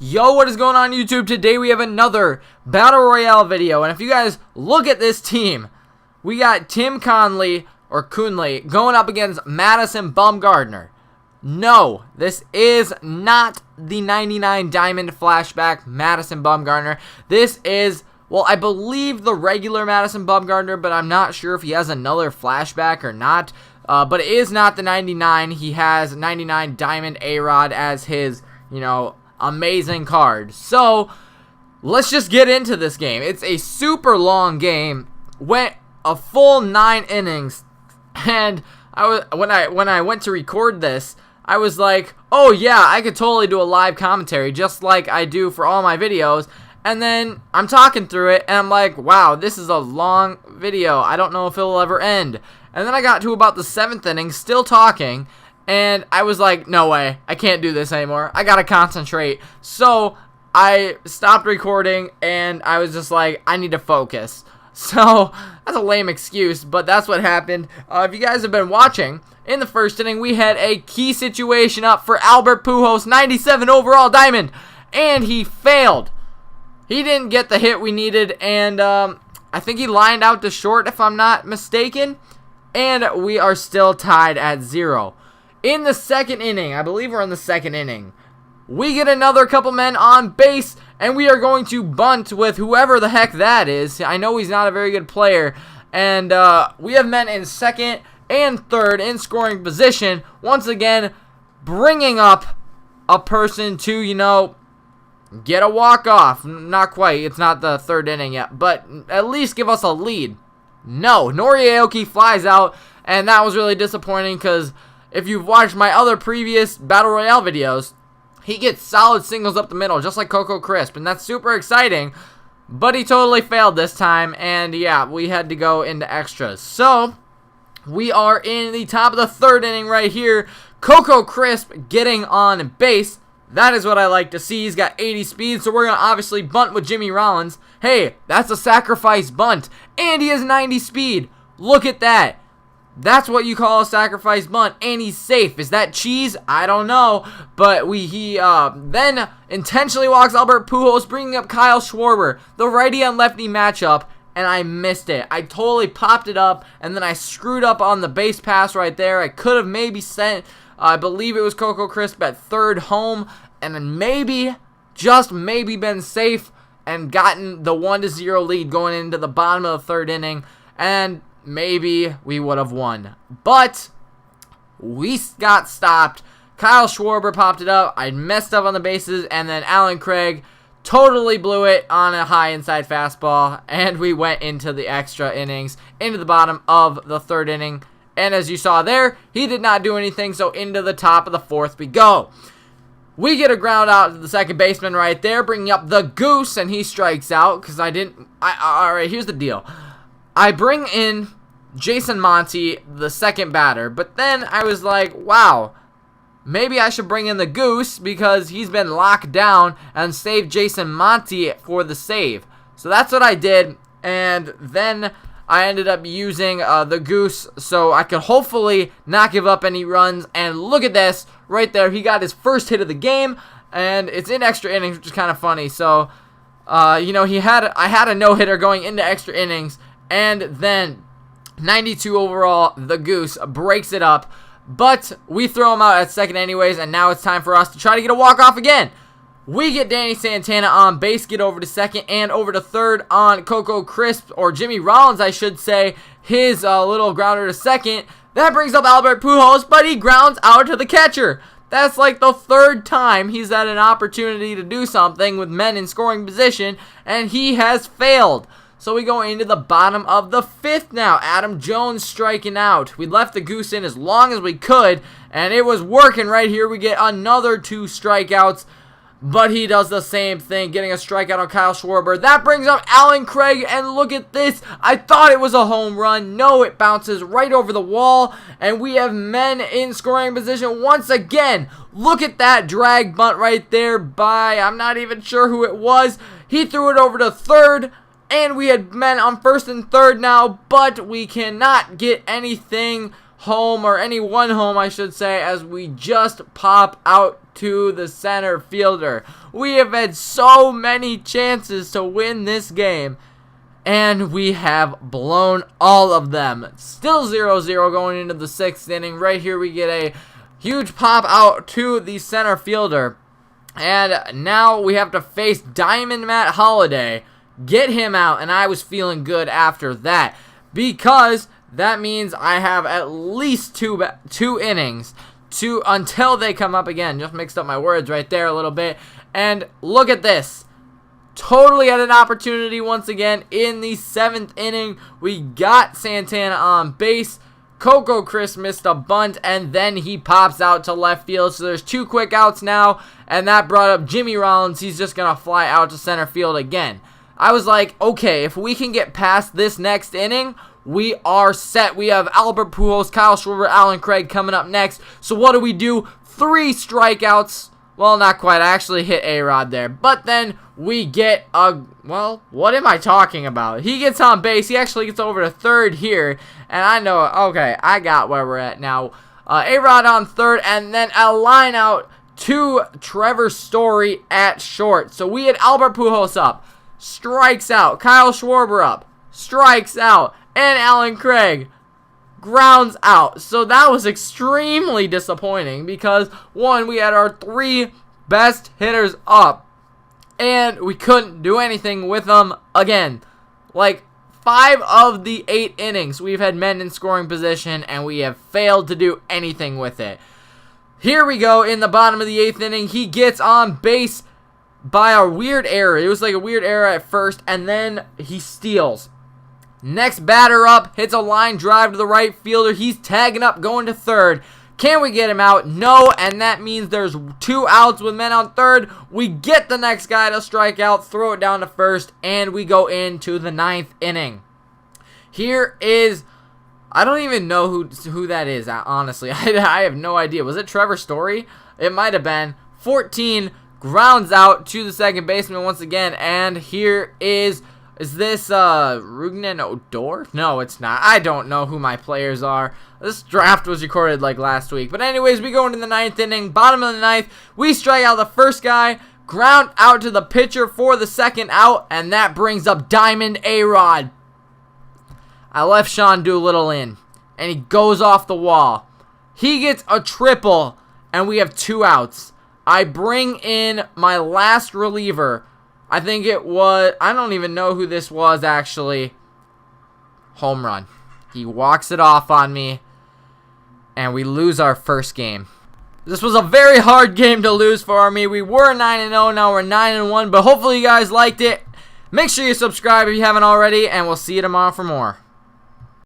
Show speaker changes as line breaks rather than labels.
Yo, what is going on YouTube? Today we have another Battle Royale video, and if you guys look at this team, we got Tim Conley, or Coonley, going up against Madison Bumgardner. No, this is not the 99 Diamond Flashback Madison Bumgardner. This is, well, I believe the regular Madison Bumgardner, but I'm not sure if he has another flashback or not. But it is not the 99. He has 99 Diamond A-Rod as his, amazing card. So let's just get into this game. It's a super long game. Went a full 9 innings, and when I went to record this, I was like, oh yeah, I could totally do a live commentary just like I do for all my videos. And then I'm talking through it, and I'm like, wow, this is a long video. I don't know if it'll ever end. And then I got to about the 7th inning, still talking, and I was like, no way, I can't do this anymore. I gotta concentrate. So I stopped recording, and I was just like, I need to focus. So that's a lame excuse, but that's what happened. If you guys have been watching, in the first inning, we had a key situation up for Albert Pujols, 97 overall diamond, and he failed. He didn't get the hit we needed, and I think he lined out to short, if I'm not mistaken, and we are still tied at 0. In the second inning, I believe we're in the second inning, we get another couple men on base, and we are going to bunt with whoever the heck that is. I know he's not a very good player, and we have men in second and third in scoring position, once again bringing up a person to, get a walk-off. Not quite. It's not the third inning yet, but at least give us a lead. No, Nori Aoki flies out, and that was really disappointing because if you've watched my other previous Battle Royale videos, he gets solid singles up the middle, just like Coco Crisp, and that's super exciting, but he totally failed this time, and yeah, we had to go into extras. So we are in the top of the third inning right here. Coco Crisp getting on base. That is what I like to see. He's got 80 speed, so we're going to obviously bunt with Jimmy Rollins. Hey, that's a sacrifice bunt. And he has 90 speed. Look at that. That's what you call a sacrifice bunt, and he's safe. Is that cheese? I don't know. But he then intentionally walks Albert Pujols, bringing up Kyle Schwarber, the righty on lefty matchup, and I missed it. I totally popped it up, and then I screwed up on the base pass right there. I could have maybe sent, I believe it was Coco Crisp at third home, and then maybe, just maybe been safe and gotten the 1-0 lead going into the bottom of the third inning, and maybe we would have won. But we got stopped. Kyle Schwarber popped it up. I messed up on the bases, and then Alan Craig totally blew it on a high inside fastball, and we went into the extra innings, into the bottom of the third inning. And as you saw there, he did not do anything, so into the top of the fourth we go. We get a ground out to the second baseman right there, bringing up the Goose, and he strikes out because alright, here's the deal. I bring in Jason Monty, the second batter, but then I was like, wow, maybe I should bring in the Goose because he's been locked down and save Jason Monty for the save. So that's what I did, and then I ended up using the Goose so I could hopefully not give up any runs. And look at this right there. He got his first hit of the game, and it's in extra innings, which is kind of funny. So, I had a no-hitter going into extra innings, and then 92 overall, the Goose breaks it up. But we throw him out at second anyways, and now it's time for us to try to get a walk-off again. We get Danny Santana on base, get over to second and over to third on Coco Crisp, or Jimmy Rollins, I should say, his little grounder to second. That brings up Albert Pujols, but he grounds out to the catcher. That's like the third time he's had an opportunity to do something with men in scoring position, and he has failed. So we go into the bottom of the fifth now. Adam Jones striking out. We left the Goose in as long as we could, and it was working right here. We get another 2 strikeouts. But he does the same thing, getting a strikeout on Kyle Schwarber. That brings up Alan Craig, and look at this. I thought it was a home run. No, it bounces right over the wall, and we have men in scoring position once again. Look at that drag bunt right there by, I'm not even sure who it was. He threw it over to third, and we had men on first and third now, but we cannot get anything home, or any one home I should say, as we just pop out to the center fielder. We have had so many chances to win this game, and we have blown all of them. Still 0-0 going into the 6th inning. Right here we get a huge pop out to the center fielder. And now we have to face Diamond Matt Holliday. Get him out, and I was feeling good after that, because that means I have at least two innings until they come up again. Just mixed up my words right there a little bit. And look at this. Totally had an opportunity once again in the 7th inning. We got Santana on base. Coco Chris missed a bunt, and then he pops out to left field. So there's 2 quick outs now, and that brought up Jimmy Rollins. He's just going to fly out to center field again. I was like, okay, if we can get past this next inning, we are set. We have Albert Pujols, Kyle Schwarber, Alan Craig coming up next. So what do? 3 strikeouts. Well, not quite. I actually hit A-Rod there. But then we get well, what am I talking about? He gets on base. He actually gets over to third here. And I know, okay, I got where we're at now. A-Rod on third, and then a line out to Trevor Story at short. So we had Albert Pujols up. Strikes out. Kyle Schwarber up. Strikes out. And Alan Craig grounds out. So that was extremely disappointing because, one, we had our 3 best hitters up, and we couldn't do anything with them again. Like, 5 of the 8 innings, we've had men in scoring position, and we have failed to do anything with it. Here we go in the bottom of the 8th inning. He gets on base by a weird error. It was like a weird error at first, and then he steals. Next batter up, hits a line drive to the right fielder. He's tagging up, going to third. Can we get him out? No, and that means there's 2 outs with men on third. We get the next guy to strike out, throw it down to first, and we go into the 9th inning. Here is, I don't even know who that is, honestly. I have no idea. Was it Trevor Story? It might have been. 14, grounds out to the second baseman once again, and here is this Rugnan Odor? No, it's not. I don't know who my players are. This draft was recorded like last week. But anyways, we go into the 9th inning. Bottom of the 9th, we strike out the first guy, ground out to the pitcher for the second out, and that brings up Diamond A-Rod. I left Sean Doolittle in, and he goes off the wall. He gets a triple, and we have 2 outs. I bring in my last reliever. I think it was, I don't even know who this was actually. Home run. He walks it off on me, and we lose our first game. This was a very hard game to lose for me. We were 9-0, now we're 9-1, but hopefully you guys liked it. Make sure you subscribe if you haven't already, and we'll see you tomorrow for more.